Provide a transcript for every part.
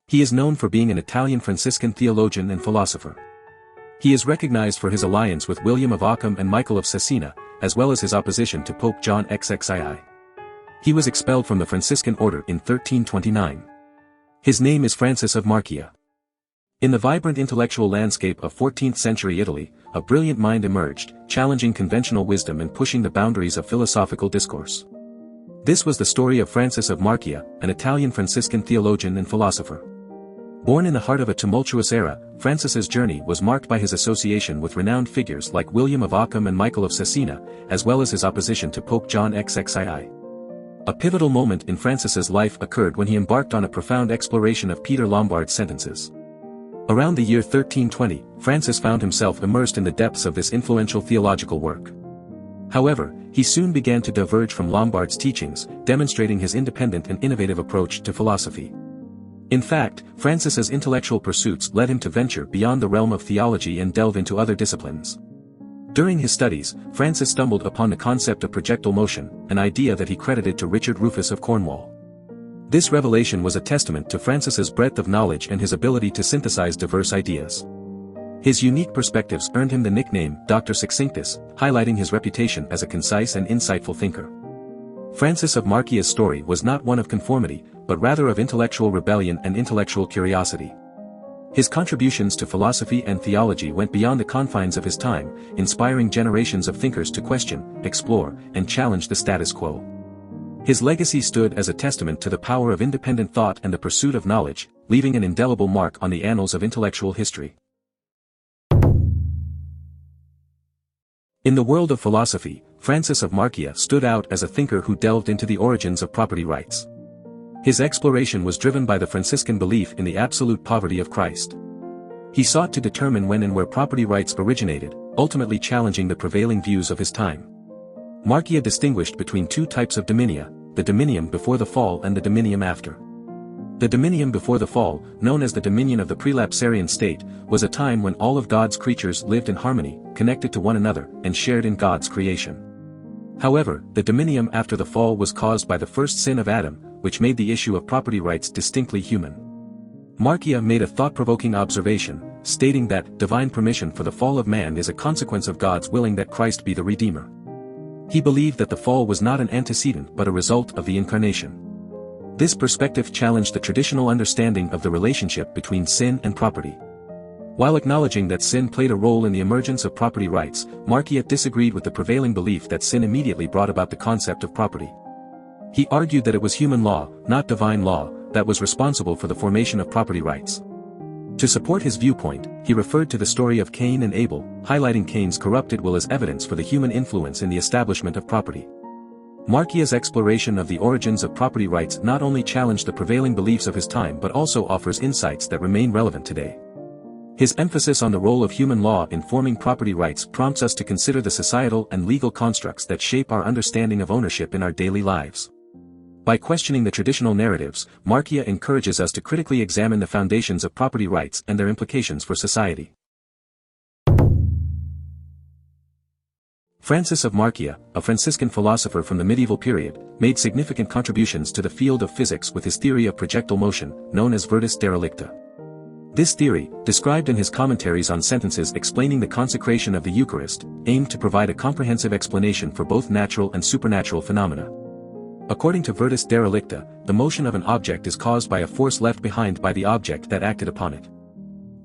He is known for being an Italian Franciscan theologian and philosopher. He is recognized for his alliance with William of Ockham and Michael of Cesena, as well as his opposition to Pope John XXII. He was expelled from the Franciscan order in 1329. His name is Francis of Marchia. In the vibrant intellectual landscape of 14th-century Italy, a brilliant mind emerged, challenging conventional wisdom and pushing the boundaries of philosophical discourse. This was the story of Francis of Marchia, an Italian Franciscan theologian and philosopher. Born in the heart of a tumultuous era, Francis's journey was marked by his association with renowned figures like William of Ockham and Michael of Cesena, as well as his opposition to Pope John XXII. A pivotal moment in Francis's life occurred when he embarked on a profound exploration of Peter Lombard's sentences. Around the year 1320, Francis found himself immersed in the depths of this influential theological work. However, he soon began to diverge from Lombard's teachings, demonstrating his independent and innovative approach to philosophy. In fact, Francis's intellectual pursuits led him to venture beyond the realm of theology and delve into other disciplines. During his studies, Francis stumbled upon the concept of projectile motion, an idea that he credited to Richard Rufus of Cornwall. This revelation was a testament to Francis's breadth of knowledge and his ability to synthesize diverse ideas. His unique perspectives earned him the nickname Dr. Succinctus, highlighting his reputation as a concise and insightful thinker. Francis of Marchia's story was not one of conformity, but rather of intellectual rebellion and intellectual curiosity. His contributions to philosophy and theology went beyond the confines of his time, inspiring generations of thinkers to question, explore, and challenge the status quo. His legacy stood as a testament to the power of independent thought and the pursuit of knowledge, leaving an indelible mark on the annals of intellectual history. In the world of philosophy, Francis of Marchia stood out as a thinker who delved into the origins of property rights. His exploration was driven by the Franciscan belief in the absolute poverty of Christ. He sought to determine when and where property rights originated, ultimately challenging the prevailing views of his time. Marchia distinguished between two types of dominia, the dominium before the fall and the dominium after. The dominium before the fall, known as the dominion of the prelapsarian state, was a time when all of God's creatures lived in harmony, connected to one another, and shared in God's creation. However, the dominium after the fall was caused by the first sin of Adam, which made the issue of property rights distinctly human. Marchia made a thought-provoking observation, stating that divine permission for the fall of man is a consequence of God's willing that Christ be the Redeemer. He believed that the fall was not an antecedent but a result of the incarnation. This perspective challenged the traditional understanding of the relationship between sin and property. While acknowledging that sin played a role in the emergence of property rights, Marchia disagreed with the prevailing belief that sin immediately brought about the concept of property. He argued that it was human law, not divine law, that was responsible for the formation of property rights. To support his viewpoint, he referred to the story of Cain and Abel, highlighting Cain's corrupted will as evidence for the human influence in the establishment of property. Marchia's exploration of the origins of property rights not only challenged the prevailing beliefs of his time but also offers insights that remain relevant today. His emphasis on the role of human law in forming property rights prompts us to consider the societal and legal constructs that shape our understanding of ownership in our daily lives. By questioning the traditional narratives, Marchia encourages us to critically examine the foundations of property rights and their implications for society. Francis of Marchia, a Franciscan philosopher from the medieval period, made significant contributions to the field of physics with his theory of projectile motion, known as virtus derelicta. This theory, described in his commentaries on sentences explaining the consecration of the Eucharist, aimed to provide a comprehensive explanation for both natural and supernatural phenomena. According to virtus derelicta, the motion of an object is caused by a force left behind by the object that acted upon it.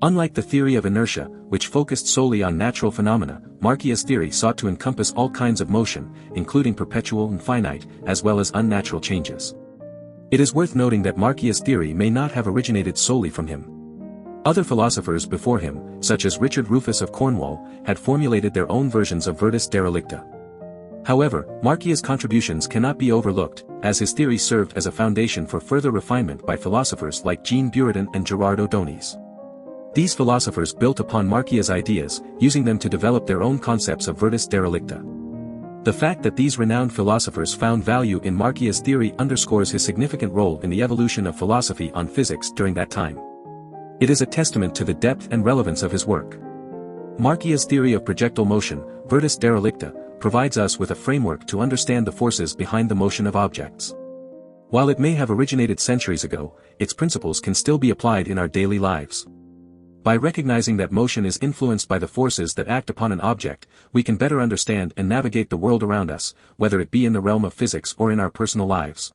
Unlike the theory of inertia, which focused solely on natural phenomena, Marchia's theory sought to encompass all kinds of motion, including perpetual and finite, as well as unnatural changes. It is worth noting that Marchia's theory may not have originated solely from him. Other philosophers before him, such as Richard Rufus of Cornwall, had formulated their own versions of virtus derelicta. However, Marchia's contributions cannot be overlooked, as his theory served as a foundation for further refinement by philosophers like Jean Buridan and Gerard O'Donis. These philosophers built upon Marchia's ideas, using them to develop their own concepts of virtus derelicta. The fact that these renowned philosophers found value in Marchia's theory underscores his significant role in the evolution of philosophy on physics during that time. It is a testament to the depth and relevance of his work. Marchia's theory of projectile motion, virtus derelicta, provides us with a framework to understand the forces behind the motion of objects. While it may have originated centuries ago, its principles can still be applied in our daily lives. By recognizing that motion is influenced by the forces that act upon an object, we can better understand and navigate the world around us, whether it be in the realm of physics or in our personal lives.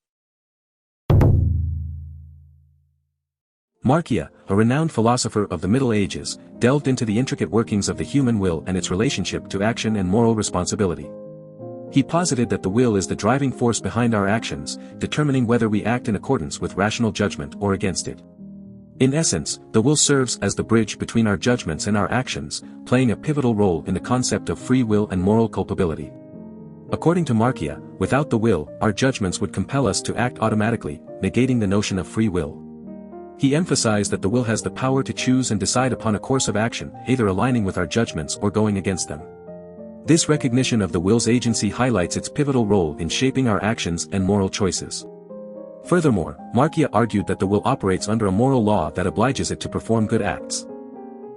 Marchia, a renowned philosopher of the Middle Ages, delved into the intricate workings of the human will and its relationship to action and moral responsibility. He posited that the will is the driving force behind our actions, determining whether we act in accordance with rational judgment or against it. In essence, the will serves as the bridge between our judgments and our actions, playing a pivotal role in the concept of free will and moral culpability. According to Marchia, without the will, our judgments would compel us to act automatically, negating the notion of free will. He emphasized that the will has the power to choose and decide upon a course of action, either aligning with our judgments or going against them. This recognition of the will's agency highlights its pivotal role in shaping our actions and moral choices. Furthermore, Marchia argued that the will operates under a moral law that obliges it to perform good acts.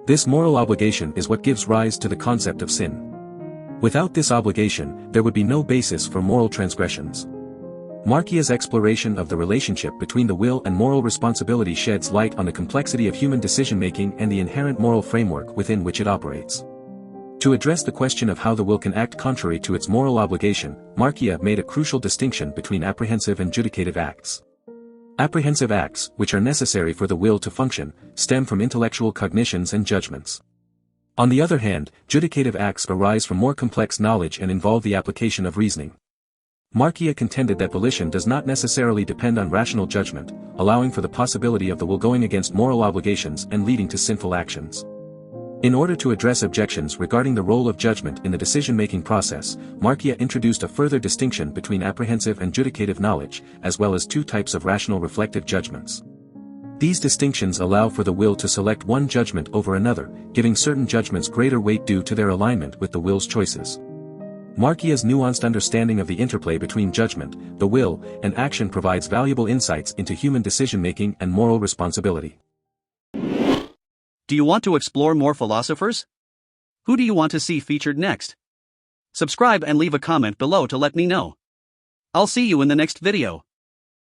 This moral obligation is what gives rise to the concept of sin. Without this obligation, there would be no basis for moral transgressions. Marchia's exploration of the relationship between the will and moral responsibility sheds light on the complexity of human decision-making and the inherent moral framework within which it operates. To address the question of how the will can act contrary to its moral obligation, Marchia made a crucial distinction between apprehensive and judicative acts. Apprehensive acts, which are necessary for the will to function, stem from intellectual cognitions and judgments. On the other hand, judicative acts arise from more complex knowledge and involve the application of reasoning. Marchia contended that volition does not necessarily depend on rational judgment, allowing for the possibility of the will going against moral obligations and leading to sinful actions. In order to address objections regarding the role of judgment in the decision-making process, Marchia introduced a further distinction between apprehensive and judicative knowledge, as well as two types of rational reflective judgments. These distinctions allow for the will to select one judgment over another, giving certain judgments greater weight due to their alignment with the will's choices. Marchia's nuanced understanding of the interplay between judgment, the will, and action provides valuable insights into human decision-making and moral responsibility. Do you want to explore more philosophers? Who do you want to see featured next? Subscribe and leave a comment below to let me know. I'll see you in the next video.